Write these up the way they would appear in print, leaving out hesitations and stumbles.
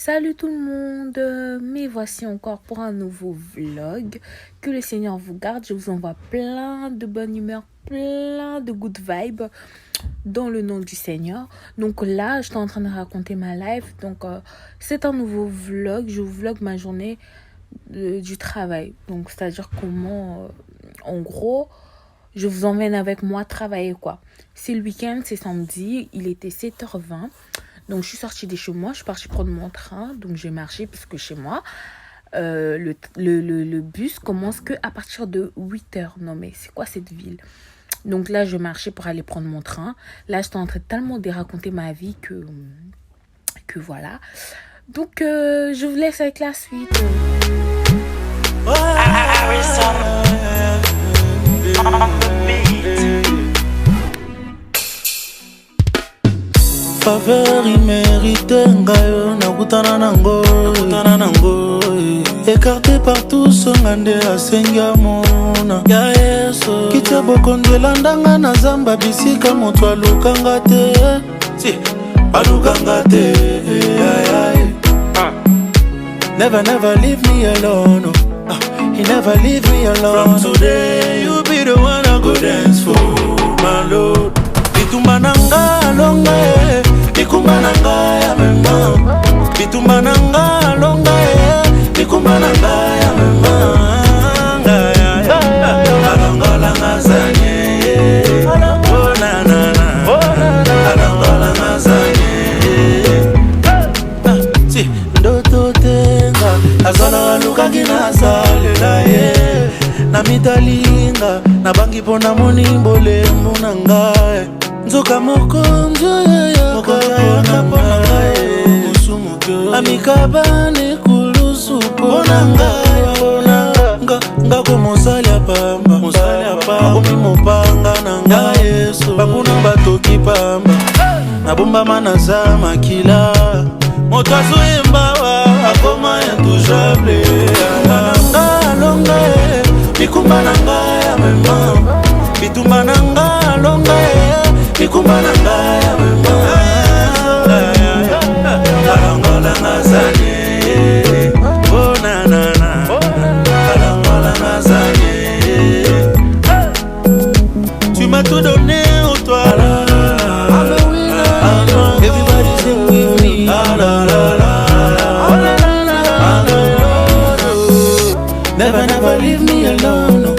Salut tout le monde, me voici encore pour un nouveau vlog. Que le Seigneur vous garde, je vous envoie plein de bonne humeur, plein de good vibes dans le nom du Seigneur. Donc là, je suis en train de raconter ma life. Donc c'est un nouveau vlog, je vous vlog ma journée du travail. Donc c'est-à-dire comment, en gros, je vous emmène avec moi travailler quoi. C'est le week-end, c'est samedi, il était 7h20. Donc, je suis sortie de chez moi, je suis partie prendre mon train. Donc, j'ai marché parce que chez moi, le bus commence que à partir de 8h. Non, mais c'est quoi cette ville? Donc là, je marchais pour aller prendre mon train. Là, j'étais en train tellement de raconter ma vie que voilà. Donc, je vous laisse avec la suite. Faveur immérité ngayo nakutana nango écarté par tous ngande asenga mona ya yeso kitya bokondo elandanga na zamba bisika moto alukanga te alukanga te never leave me alone he never leave me alone. From today you be the one I go dance for my lord. Bitumba nanga longa bikumba nanga ya mema bitumba nanga longa bikumba nanga ya mema alongola ngazanye na na na alongola ngazanye si ndoto tenga azala luka kina salela ye na mitalinga na bangi pona monimbo lembo nanga nzoka mokonzo amikabane kulusu ponanga ngako mosali apamba akomi mopanga nanga yesu bakuna batoki pamba nabombama naza makila moto azoyembawa akoma intouchable nanga longa bikumba nanga ya mema bitumba nanga longa bikumba nanga ya mema alongola ngazanye oh na na na alongola ngazanye tu m'as tout donné oh toi everybody sing with me never leave me alone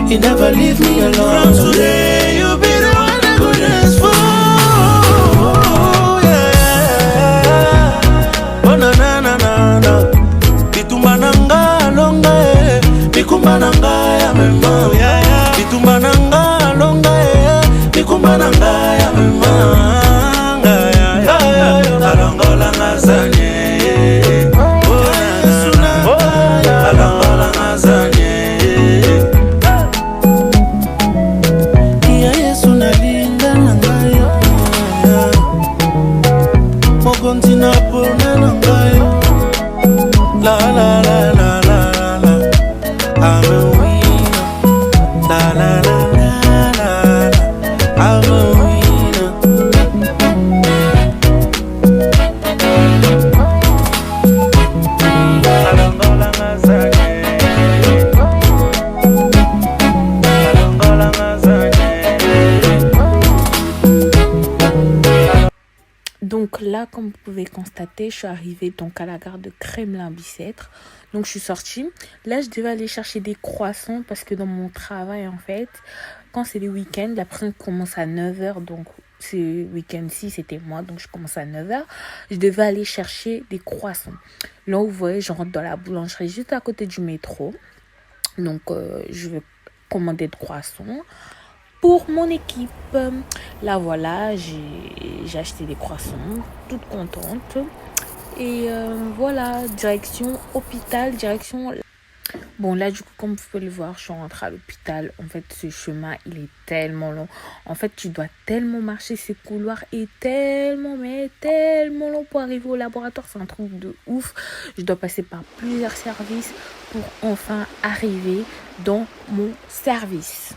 he never leave me alone. From today you be the one I go dance for. Bitumba nanga longa bikumba nanga ya mema bitumba nanga longa bikumba nanga ya mema alongola ngazanye alongola ngazanye ya yesu nalinga nangayo mokonzi na pona nangayo la la la la la la I'm a winner la la la la la I'm a winner alongola ngazanye alongola ngazanye. Donc là, comme vous pouvez constater, je suis arrivée donc à la gare de Kremlin-Bicêtre. Donc je suis sortie. Là, je devais aller chercher des croissants parce que dans mon travail, en fait, quand c'est les week-ends, l'après-midi commence à 9h. Donc ce week-end-ci, c'était moi. Donc je commence à 9h. Je devais aller chercher des croissants. Là, vous voyez, je rentre dans la boulangerie juste à côté du métro. Donc je vais commander de croissants pour mon équipe. Là voilà, j'ai acheté des croissants, toute contente. Et voilà, direction hôpital, direction... Bon là du coup comme vous pouvez le voir, je suis rentrée à l'hôpital. En fait ce chemin il est tellement long. En fait tu dois tellement marcher, ce couloir est tellement mais tellement long pour arriver au laboratoire. C'est un truc de ouf. Je dois passer par plusieurs services pour enfin arriver dans mon service.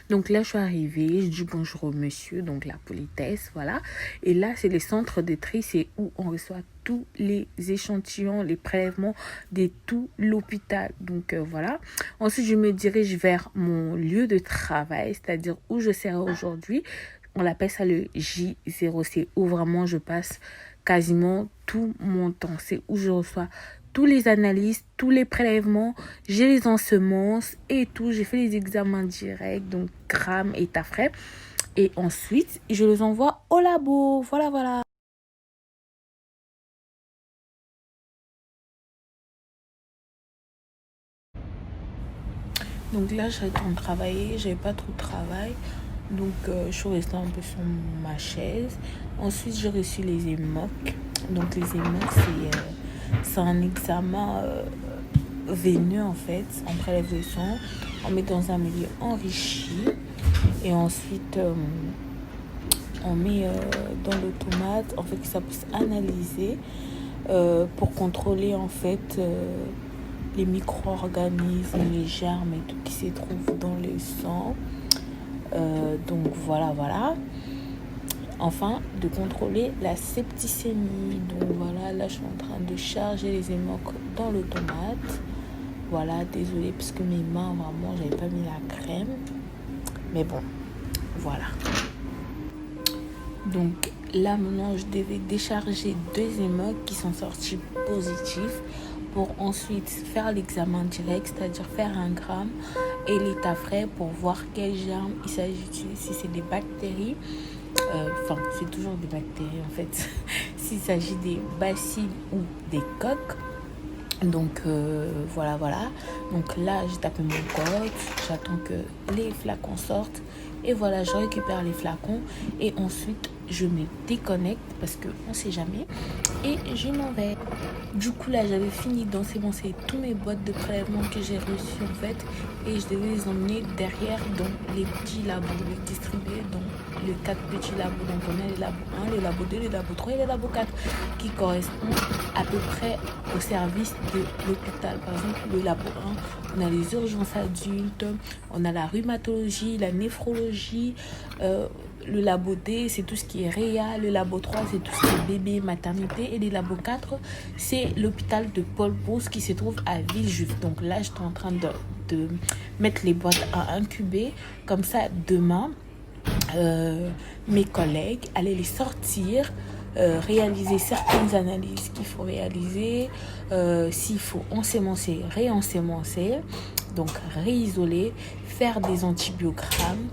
Donc là, je suis arrivée, je dis bonjour au monsieur, donc la politesse, voilà. Et là, c'est les centres de tri, c'est où on reçoit tous les échantillons, les prélèvements de tout l'hôpital. Donc voilà. Ensuite, je me dirige vers mon lieu de travail, c'est-à-dire où je serai aujourd'hui. On l'appelle ça le J0, c'est où vraiment je passe quasiment tout mon temps. C'est où je reçois tous les analyses, tous les prélèvements, j'ai les ensemences et tout. J'ai fait les examens directs, donc grammes, état frais. Et ensuite, je les envoie au labo. Voilà, voilà. Donc là, je retourne travailler. J'avais pas trop de travail. Donc, je suis restée un peu sur ma chaise. Ensuite, j'ai reçu les émocs. Donc, les émocs, c'est un examen veineux, en fait. On prélève le sang, on met dans un milieu enrichi. Et ensuite, on met dans l'automate, en fait, que ça puisse analyser pour contrôler, en fait, les micro-organismes, les germes et tout qui se trouvent dans le sang. Donc voilà. Enfin, de contrôler la septicémie. Donc voilà, là je suis en train de charger les émocs dans l'automate. Voilà, désolée parce que mes mains, vraiment, j'avais pas mis la crème. Mais bon, voilà. Donc là maintenant, je devais décharger 2 émocs qui sont sortis positifs pour ensuite faire l'examen direct, c'est-à-dire faire un gramme et l'état frais pour voir quel germe il s'agit, si c'est des bactéries, c'est toujours des bactéries en fait, s'il s'agit des bacilles ou des coques. Donc voilà. Donc là, j'ai tapé mon code, j'attends que les flacons sortent et voilà, je récupère les flacons et ensuite je me déconnecte parce qu'on ne sait jamais et je m'en vais. Du coup là, j'avais fini d'ensemencer tous mes boîtes de prélèvement que j'ai reçues en fait et je devais les emmener derrière dans les petits labos, les distribuer dans les 4 petits labos. Donc on a les labos 1, les labos 2, les labos 3 et les labos 4 qui correspondent à peu près au service de l'hôpital. Par exemple, le labo 1, on a les urgences adultes, on a la rhumatologie, la néphrologie. Le labo D, c'est tout ce qui est réa. Le labo 3, c'est tout ce qui est bébé, maternité. Et le labo 4, c'est l'hôpital de Paul Brousse qui se trouve à Villejuif. Donc là, je suis en train de mettre les boîtes à incuber. Comme ça, demain, mes collègues allaient les sortir, réaliser certaines analyses qu'il faut réaliser, s'il faut ensemencer, réensemencer, donc réisoler, faire des antibiogrammes,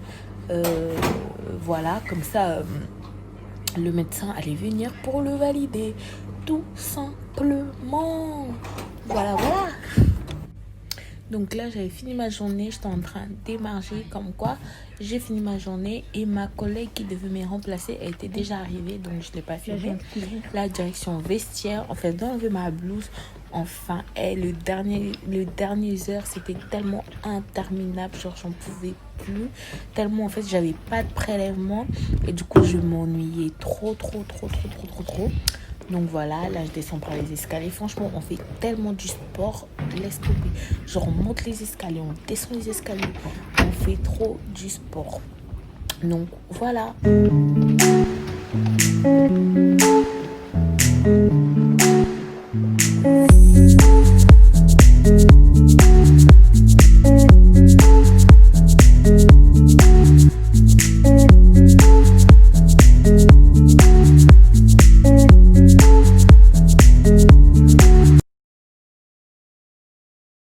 voilà, comme ça le médecin allait venir pour le valider, tout simplement. Voilà. Donc là, j'avais fini ma journée, j'étais en train de démarger, comme quoi j'ai fini ma journée et ma collègue qui devait me remplacer, elle était déjà arrivée, donc je ne l'ai pas filmée. La direction vestiaire, en fait, d'enlever ma blouse, enfin, et le dernier heure, c'était tellement interminable, genre j'en pouvais plus, tellement en fait, j'avais pas de prélèvement et du coup, je m'ennuyais trop. Donc voilà, là je descends par les escaliers. Franchement, on fait tellement du sport, laisse tomber. Genre on monte les escaliers, on descend les escaliers. On fait trop du sport. Donc voilà.